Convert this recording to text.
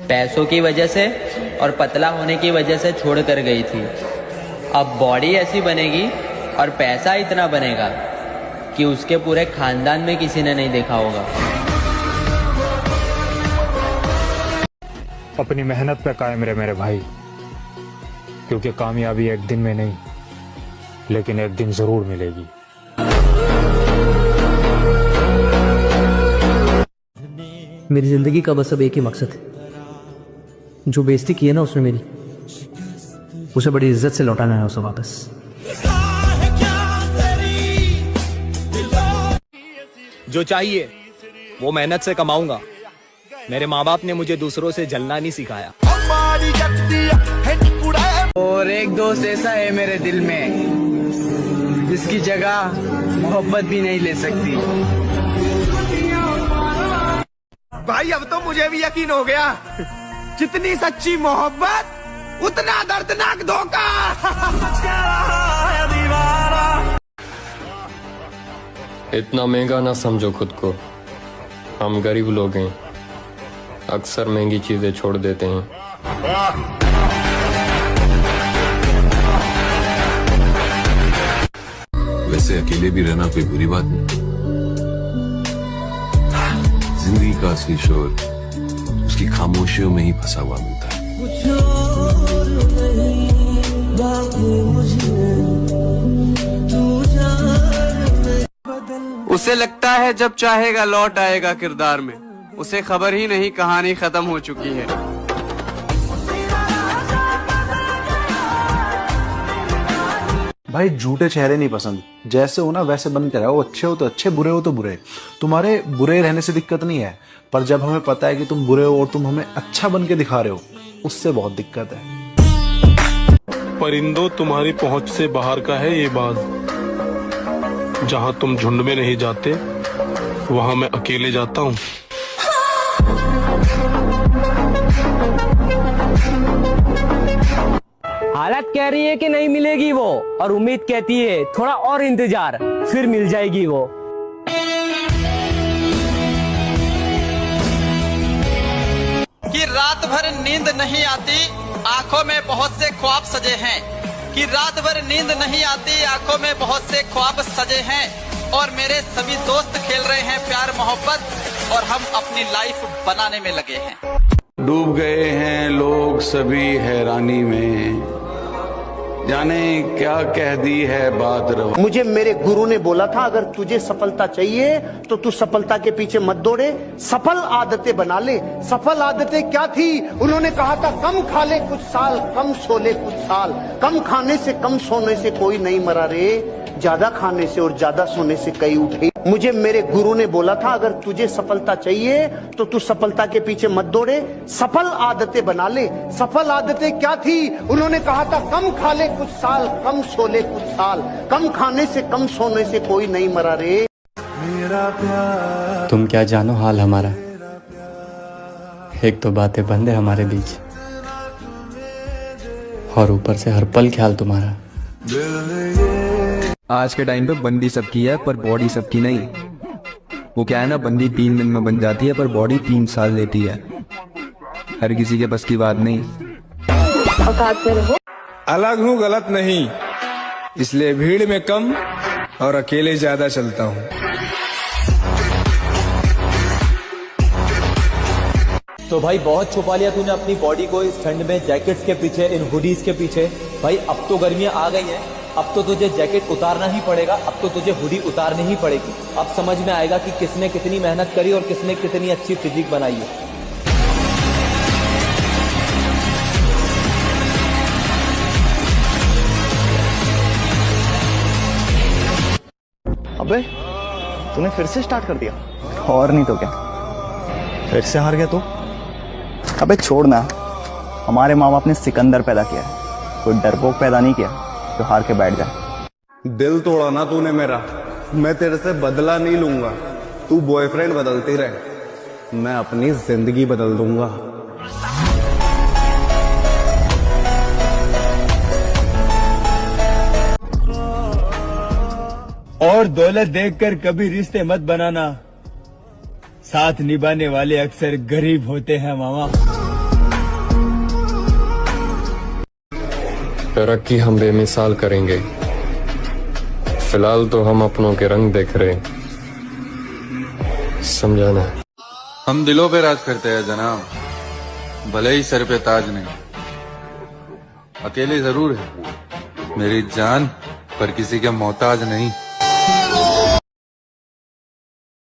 पैसों की वजह से और पतला होने की वजह से छोड़ कर गई थी। अब बॉडी ऐसी बनेगी और पैसा इतना बनेगा कि उसके पूरे खानदान में किसी ने नहीं देखा होगा। अपनी मेहनत पे कायम रहे मेरे भाई, क्योंकि कामयाबी एक दिन में नहीं लेकिन एक दिन जरूर मिलेगी। मेरी जिंदगी का बस अब एक ही मकसद है, जो बेइज्जती की है ना उसने मेरी, उसे बड़ी इज्जत से लौटाना है उसे वापस। जो चाहिए वो मेहनत से कमाऊंगा। मेरे माँ बाप ने मुझे दूसरों से जलना नहीं सिखाया। और एक दोस्त ऐसा है मेरे दिल में जिसकी जगह मोहब्बत भी नहीं ले सकती। भाई अब तो मुझे भी यकीन हो गया, जितनी सच्ची मोहब्बत उतना दर्दनाक धोखा। इतना महंगा ना समझो खुद को, हम गरीब लोग हैं, अक्सर महंगी चीजें छोड़ देते हैं। वैसे अकेले भी रहना कोई बुरी बात नहीं। जिंदगी का असली शोर उसकी खामोशियों में ही फंसा हुआ मिलता है। उसे लगता है जब चाहेगा लौट आएगा किरदार में, उसे खबर ही नहीं कहानी खत्म हो चुकी है। भाई झूठे चेहरे नहीं पसंद, जैसे हो ना वैसे बन के रहो। अच्छे हो तो अच्छे, बुरे हो तो बुरे। तुम्हारे बुरे रहने से दिक्कत नहीं है, पर जब हमें पता है कि तुम बुरे हो और तुम हमें अच्छा बन के दिखा रहे हो, उससे बहुत दिक्कत है। परिंदों तुम्हारी पहुंच से बाहर का है ये बात, जहां तुम झुंड में नहीं जाते वहां मैं अकेले जाता हूं। हालत कह रही है कि नहीं मिलेगी वो, और उम्मीद कहती है थोड़ा और इंतजार, फिर मिल जाएगी वो। कि रात भर नींद नहीं आती, आंखों में बहुत से ख्वाब सजे हैं। कि रात भर नींद नहीं आती, आंखों में बहुत से ख्वाब सजे हैं। और मेरे सभी दोस्त खेल रहे हैं प्यार मोहब्बत, और हम अपनी लाइफ बनाने में लगे हैं। डूब गए हैं लोग सभी हैरानी में, जाने क्या कह दी है बात रवा। मुझे मेरे गुरु ने बोला था, अगर तुझे सफलता चाहिए तो तू सफलता के पीछे मत दौड़े, सफल आदतें बना ले। सफल आदतें क्या थी? उन्होंने कहा था कम खा ले कुछ साल, कम सो ले कुछ साल। कम खाने से कम सोने से कोई नहीं मरा रे, ज्यादा खाने से और ज्यादा सोने से कई उठे। मुझे मेरे गुरु ने बोला था, अगर तुझे सफलता चाहिए तो तू सफलता के पीछे मत दौड़े, सफल आदतें बना ले। सफल आदतें क्या थी? उन्होंने कहा था कम खा ले कुछ साल, कम सो ले कुछ साल। कम खाने से कम सोने से कोई नहीं मरा रे। तुम क्या जानो हाल हमारा, एक तो बातें बंद है हमारे बीच, और ऊपर से हर पल ख्याल तुम्हारा। आज के टाइम पे बंदी सबकी है पर बॉडी सबकी नहीं। वो क्या है ना, बंदी 3 दिन में बन जाती है पर बॉडी 3 साल लेती है। हर किसी के बस की बात नहीं। अलग हूँ गलत नहीं, इसलिए भीड़ में कम और अकेले ज्यादा चलता हूँ। तो भाई बहुत छुपा लिया तूने अपनी बॉडी को इस ठंड में, जैकेट्स के पीछे, इन हुडीज के पीछे। भाई अब तो गर्मियां आ गई हैं, अब तो तुझे जैकेट उतारना ही पड़ेगा, अब तो तुझे हुडी उतारनी ही पड़ेगी। अब समझ में आएगा कि किसने कितनी मेहनत करी और किसने कितनी अच्छी फिजिक बनाई है। अबे तूने फिर से स्टार्ट कर दिया? और नहीं तो क्या, फिर से हार गया तू। अबे छोड़ ना, हमारे माँ बाप ने सिकंदर पैदा किया है, कोई डरपोक पैदा नहीं किया तो हार के बैठ जाए। दिल तोड़ा ना तूने मेरा, मैं तेरे से बदला नहीं लूंगा। तू बॉयफ्रेंड बदलती रहे, मैं अपनी जिंदगी बदल दूंगा। और दौलत देखकर कभी रिश्ते मत बनाना, साथ निभाने वाले अक्सर गरीब होते हैं मामा। तरक्की हम बेमिसाल करेंगे, फिलहाल तो हम अपनों के रंग देख रहे, समझाना। हम दिलों पे राज करते हैं जनाब, भले ही सर पे ताज नहीं। अकेले जरूर है मेरी जान, पर किसी के मोहताज नहीं।